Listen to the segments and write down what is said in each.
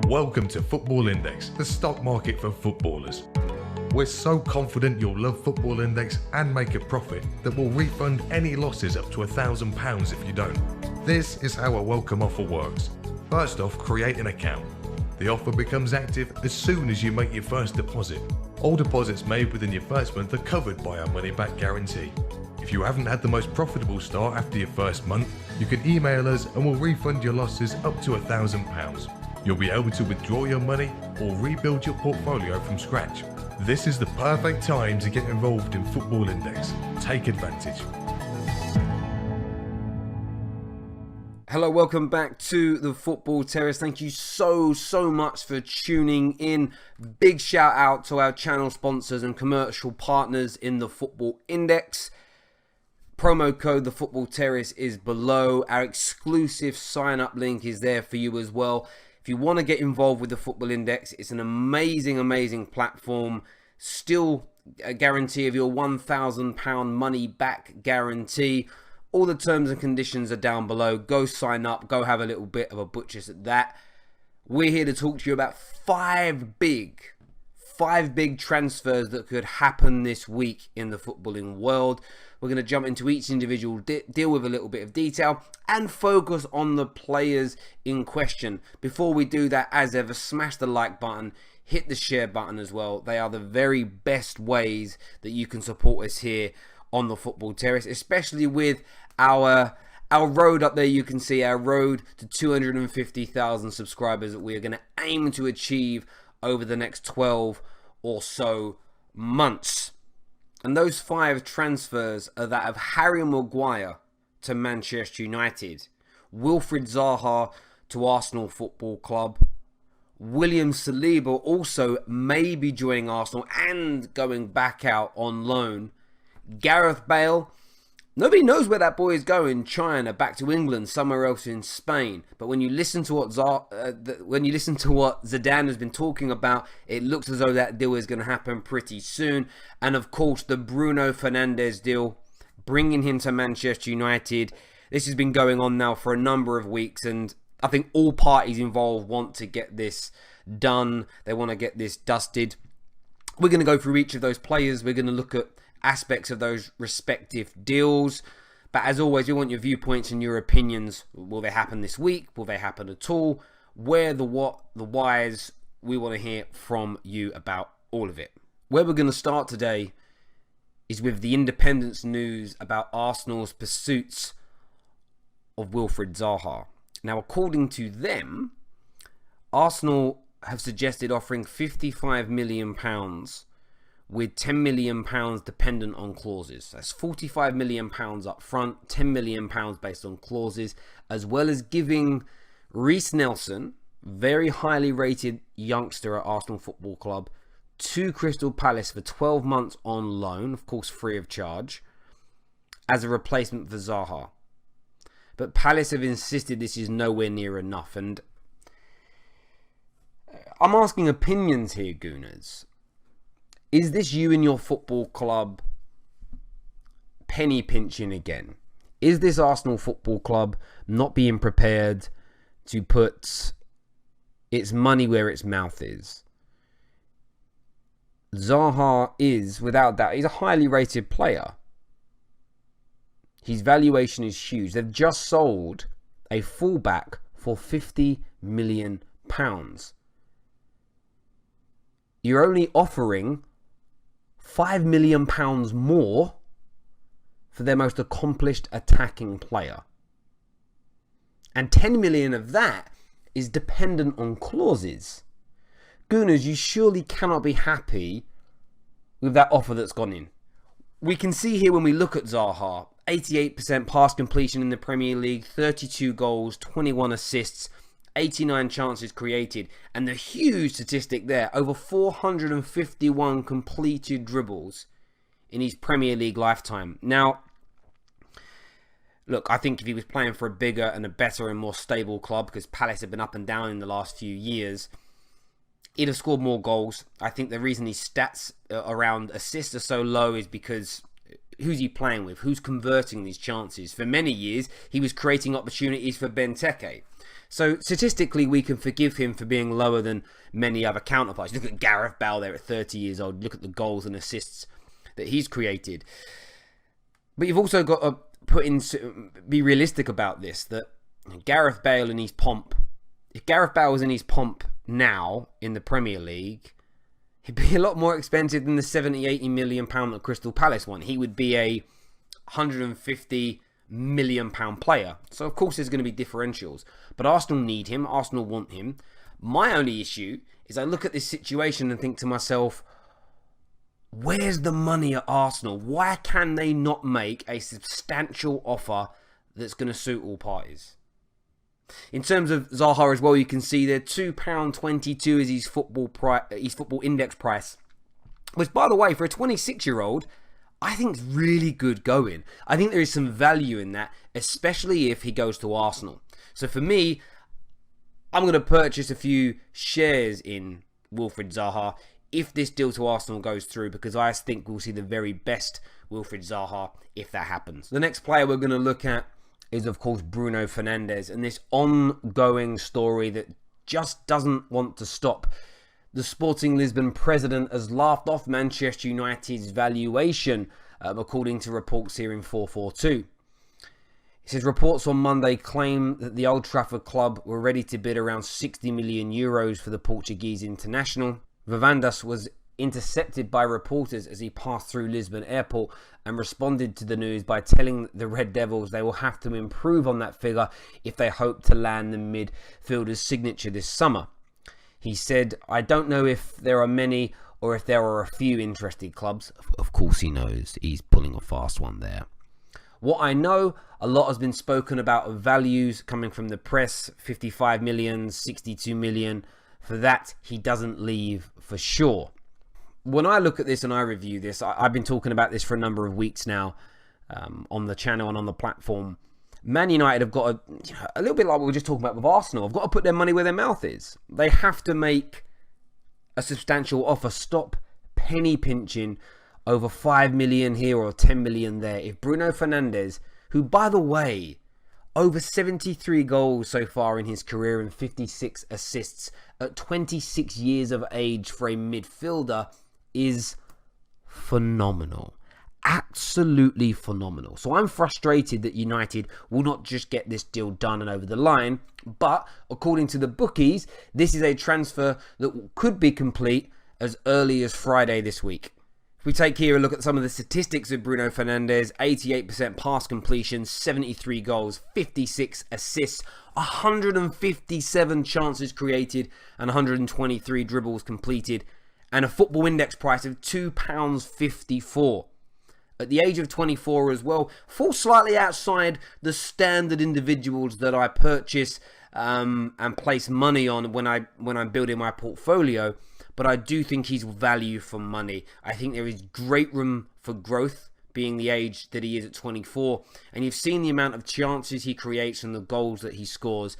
Welcome to Football Index, the stock market for footballers. We're so confident you'll love Football Index and make a profit that we'll refund any losses up to £1,000 if you don't. This is how a welcome offer works. First off, create an account. The offer becomes active as soon as you make your first deposit. All deposits made within your first month are covered by our money-back guarantee. If you haven't had the most profitable start after your first month, you can email us and we'll refund your losses up to £1,000. You'll be able to withdraw your money or rebuild your portfolio from scratch. This is the perfect time to get involved in Football Index. Take advantage. Hello, welcome back to the Football Terrace. Thank you so much for tuning in. Big shout out to our channel sponsors and commercial partners in the Football Index. Promo code The Football Terrace is below. Our exclusive sign up link is there for you as well. If you want to get involved with the Football Index, it's an amazing platform. Still a guarantee of your £1,000 money back guarantee. All the terms and conditions are down below. Go sign up. Go have a little bit of a butcher's at that. We're here to talk to you about five big transfers that could happen this week in the footballing world. We're going to jump into each individual, deal with a little bit of detail, and focus on the players in question. Before we do that, as ever, smash the like button, hit the share button as well. They are the very best ways that you can support us here on the Football Terrace, especially with our road up there. You can see our road to 250,000 subscribers that we are going to aim to achieve over the next 12 or so months. And those five transfers are that of Harry Maguire to Manchester United, Wilfried Zaha to Arsenal Football Club, William Saliba also may be joining Arsenal and going back out on loan, Gareth Bale. Nobody knows where that boy is going. China, back to England, somewhere else in Spain. But when you listen to what Zidane has been talking about, it looks as though that deal is going to happen pretty soon. And of course, the Bruno Fernandes deal, bringing him to Manchester United. This has been going on now for a number of weeks, and I think all parties involved want to get this done. They want to get this dusted. We're going to go through each of those players. We're going to look at aspects of those respective deals, but as always, we want your viewpoints and your opinions. Will they happen this week? Will they happen at all? Where, the what, the whys? We want to hear from you about all of it. Where we're going to start today is with the Independent's news about Arsenal's pursuits of Wilfried Zaha. Now, according to them, Arsenal have suggested offering £55 million with £10 million dependent on clauses. That's £45 million up front, £10 million based on clauses, as well as giving Reiss Nelson, very highly rated youngster at Arsenal Football Club, to Crystal Palace for 12 months on loan, of course free of charge, as a replacement for Zaha. But Palace have insisted this is nowhere near enough, and I'm asking opinions here, Gooners. Is this you and your football club penny pinching again? Is this Arsenal Football Club not being prepared to put its money where its mouth is? Zaha is, without doubt, he's a highly rated player. His valuation is huge. They've just sold a fullback for £50 million. You're only offering £5 million more for their most accomplished attacking player. And 10 million of that is dependent on clauses. Gooners, you surely cannot be happy with that offer that's gone in. We can see here when we look at Zaha, 88% pass completion in the Premier League, 32 goals, 21 assists, 89 chances created, and the huge statistic there, over 451 completed dribbles in his Premier League lifetime. Now, look, I think if he was playing for a bigger and a better and more stable club, because Palace have been up and down in the last few years, he'd have scored more goals. I think the reason his stats around assists are so low is because who's he playing with? Who's converting these chances? For many years, he was creating opportunities for Benteke. So statistically, we can forgive him for being lower than many other counterparts. Look at Gareth Bale there at 30 years old. Look at the goals and assists that he's created. But you've also got to be realistic about this, that Gareth Bale in his pomp, if Gareth Bale was in his pomp now in the Premier League, he'd be a lot more expensive than the 70-80 million pound that Crystal Palace won. He would be a 150 million pound player. So of course there's going to be differentials. But Arsenal need him. Arsenal want him. My only issue is I look at this situation and think to myself, where's the money at Arsenal? Why can they not make a substantial offer that's going to suit all parties? In terms of Zaha as well, you can see there £2.22 is his football index price. Which, by the way, for a 26-year-old, I think is really good going. I think there is some value in that, especially if he goes to Arsenal. So for me, I'm going to purchase a few shares in Wilfried Zaha if this deal to Arsenal goes through, because I think we'll see the very best Wilfried Zaha if that happens. The next player we're going to look at is, of course, Bruno Fernandes, and this ongoing story that just doesn't want to stop. The Sporting Lisbon president has laughed off Manchester United's valuation, according to reports here in 442. It says reports on Monday claim that the Old Trafford club were ready to bid around 60 million euros for the Portuguese international. Vivandas was intercepted by reporters as he passed through Lisbon airport and responded to the news by telling the Red Devils they will have to improve on that figure if they hope to land the midfielder's signature this summer. He said, "I don't know if there are many or if there are a few interested clubs." Of course he knows. He's pulling a fast one there. What I know, a lot has been spoken about of values coming from the press, 55 million, 62 million. For that, he doesn't leave for sure. When I look at this and I review this, I've been talking about this for a number of weeks now on the channel and on the platform. Man United have got a little bit like what we were just talking about with Arsenal. Have got to put their money where their mouth is. They have to make a substantial offer. Stop penny pinching over 5 million here or 10 million there. If Bruno Fernandes, who, by the way, over 73 goals so far in his career and 56 assists at 26 years of age for a midfielder, is phenomenal. Absolutely phenomenal. So I'm frustrated that United will not just get this deal done and over the line, but according to the bookies, this is a transfer that could be complete as early as Friday this week. If we take here a look at some of the statistics of Bruno Fernandes, 88% pass completion, 73 goals, 56 assists, 157 chances created and 123 dribbles completed, and a football index price of £2.54. At the age of 24 as well, falls slightly outside the standard individuals that I purchase and place money on when I'm building my portfolio. But I do think he's value for money. I think there is great room for growth, being the age that he is at 24. And you've seen the amount of chances he creates and the goals that he scores.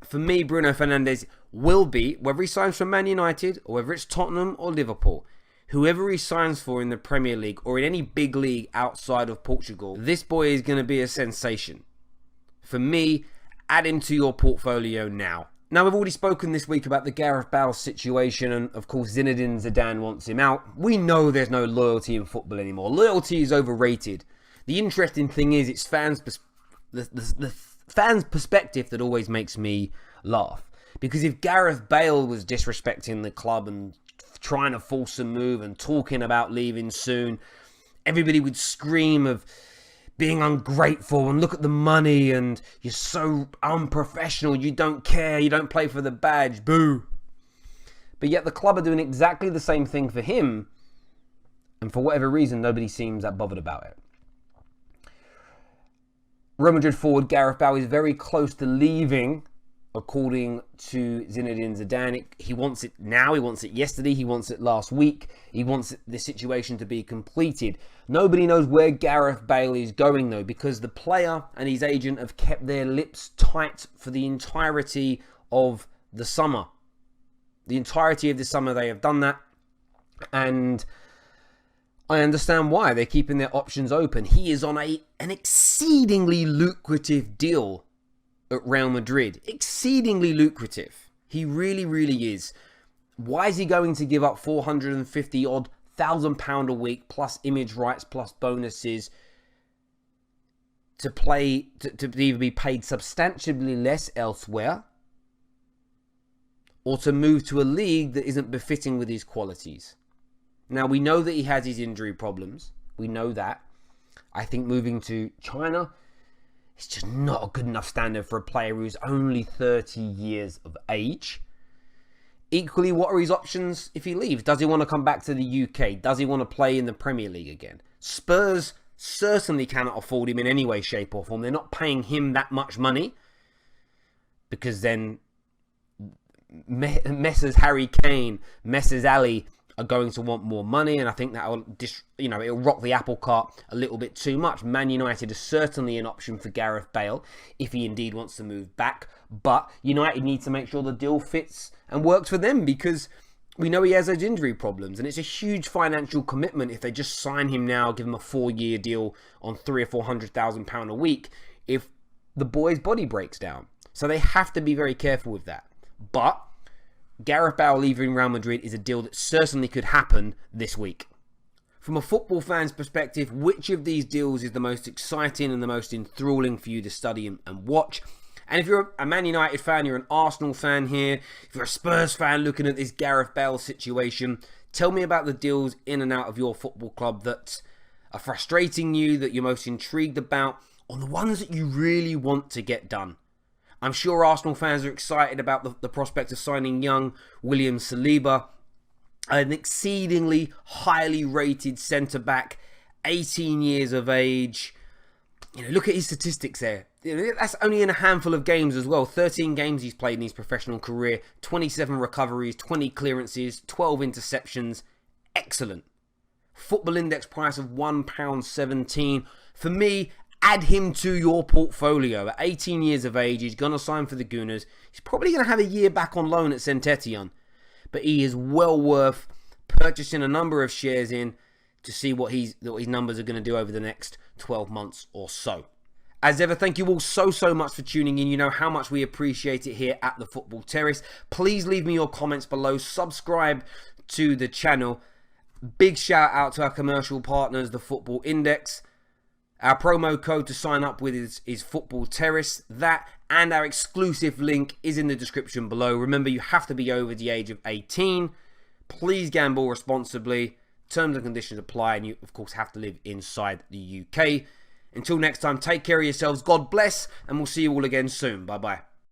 For me, Bruno Fernandes will be, whether he signs for Man United or whether it's Tottenham or Liverpool, whoever he signs for in the Premier League or in any big league outside of Portugal, this boy is going to be a sensation. For me, add him to your portfolio now. Now, we've already spoken this week about the Gareth Bale situation, and of course Zinedine Zidane wants him out. We know there's no loyalty in football anymore. Loyalty is overrated. The interesting thing is it's the fans' perspective that always makes me laugh. Because if Gareth Bale was disrespecting the club and trying to force a move and talking about leaving soon, everybody would scream of being ungrateful and look at the money and you're so unprofessional, you don't care, you don't play for the badge, boo. But yet the club are doing exactly the same thing for him, and for whatever reason nobody seems that bothered about it. Real Madrid forward Gareth Bale is very close to leaving, according to Zinedine Zidane. He wants it now, he wants it yesterday, he wants it last week, he wants the situation to be completed. Nobody knows where Gareth Bale is going though, because the player and his agent have kept their lips tight for the entirety of the summer. The entirety of the summer they have done that, and I understand why. They're keeping their options open. He is on an exceedingly lucrative deal at Real Madrid. Exceedingly lucrative. He really, really is. Why is he going to give up 450 odd £1,000 a week plus image rights plus bonuses to play to either be paid substantially less elsewhere or to move to a league that isn't befitting with his qualities? Now, we know that he has his injury problems. We know that. I think moving to China is just not a good enough standard for a player who's only 30 years of age. Equally, what are his options if he leaves? Does he want to come back to the UK? Does he want to play in the Premier League again? Spurs certainly cannot afford him in any way, shape or form. They're not paying him that much money, because then Messrs Harry Kane, Messrs Ali are going to want more money, and I think that will it'll rock the apple cart a little bit too much. Man United is certainly an option for Gareth Bale if he indeed wants to move back, but United need to make sure the deal fits and works for them, because we know he has those injury problems, and it's a huge financial commitment if they just sign him now, give him a 4-year deal on £300,000 or £400,000 a week if the boy's body breaks down. So they have to be very careful with that. But Gareth Bale leaving Real Madrid is a deal that certainly could happen this week. From a football fan's perspective, which of these deals is the most exciting and the most enthralling for you to study and watch? And if you're a Man United fan, you're an Arsenal fan here, if you're a Spurs fan looking at this Gareth Bale situation, tell me about the deals in and out of your football club that are frustrating you, that you're most intrigued about, or the ones that you really want to get done. I'm sure Arsenal fans are excited about the prospect of signing young William Saliba, an exceedingly highly rated centre-back, 18 years of age. Look at his statistics there. That's only in a handful of games as well. 13 games he's played in his professional career, 27 recoveries, 20 clearances, 12 interceptions. Excellent. Football Index price of £1.17. For me, add him to your portfolio. At 18 years of age, he's going to sign for the Gunners. He's probably going to have a year back on loan at Saint Etienne, but he is well worth purchasing a number of shares in to see what his numbers are going to do over the next 12 months or so. As ever, thank you all so much for tuning in. You know how much we appreciate it here at the Football Terrace. Please leave me your comments below. Subscribe to the channel. Big shout out to our commercial partners, the Football Index. Our promo code to sign up with is Football Terrace. That and our exclusive link is in the description below. Remember, you have to be over the age of 18. Please gamble responsibly. Terms and conditions apply, and you, of course, have to live inside the UK. Until next time, take care of yourselves. God bless, and we'll see you all again soon. Bye-bye.